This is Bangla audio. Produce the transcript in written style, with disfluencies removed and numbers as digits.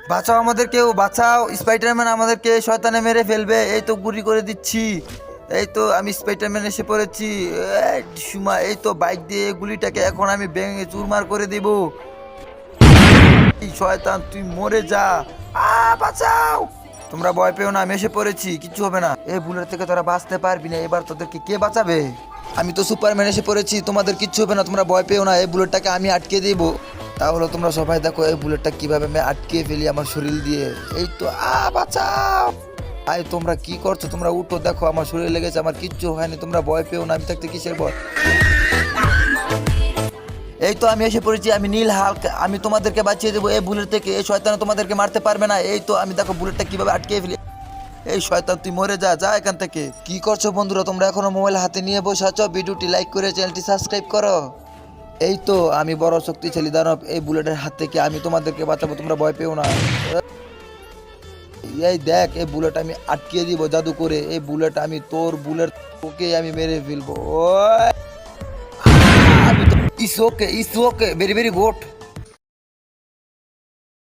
বাঁচাও, আমাদের কেউ বাঁচাও, স্পাইডারম্যান আমাদেরকে শয়তানে মেরে ফেলবে। এই তো গুলি করে দিচ্ছি, এই তো আমি স্পাইডারম্যান এসে পড়েছি। এই তো বাইক দিয়ে গুলিটাকে এখন আমি ভেঙে চুরমার করে দেব। এই শয়তান তুই মরে যা। বাঁচাও, তোমরা ভয় পেও না, আমি এসে পড়েছি, কিচ্ছু হবে না। এই বুলেট থেকে তোরা বাঁচতে পারবি না, এবার তোদেরকে কে বাঁচাবে? আমি তো সুপারম্যান এসে পড়েছি, তোমাদের কিচ্ছু হবে না, তোমরা ভয় পেও না। এই বুলেটটাকে আমি আটকে দিব। তাহলে তোমরা সবাই দেখো এই বুলেটটা কিভাবে আমি আটকে ফেলি আমার শরীর দিয়ে। এই তো বাঁচাও। তোমরা কি করছো? তোমরা উঠো, দেখো আমার শরীরে লেগেছে, আমার কিচ্ছু হয়নি, তোমরা ভয় পেও না, আমি থাকতে কিসের ভয়। এই তো আমি এসে পড়েছি, আমি নীল হাল্ক, আমি তোমাদেরকে বাঁচিয়ে দেবো এই বুলেট থেকে। এই শয়তান তোমাদেরকে মারতে পারবে না। এই তো আমি দেখো বুলেটটা কিভাবে আটকে ফেলি। এই শয়তান তুই মরে যা, যা এখান থেকে। কি করছো বন্ধুরা? তোমরা এখনো মোবাইল হাতে নিয়ে বসে আছো? ভিডিওটি লাইক করে চ্যানেলটি সাবস্ক্রাইব করো। এই তো আমি বড় শক্তিশালী দানব, এই বুলেটের হাত থেকে আমি তোমাদেরকে বাঁচাবো, তোমরা ভয় পেও না। এই দেখ, এই বুলেট আমি আটকিয়ে দিব জাদু করে। এই বুলেট আমি তোর বুলেট, ওকে আমি মেরে ফেলবো। আমি তো ইস ওকে, ভেরি ভেরি গুড।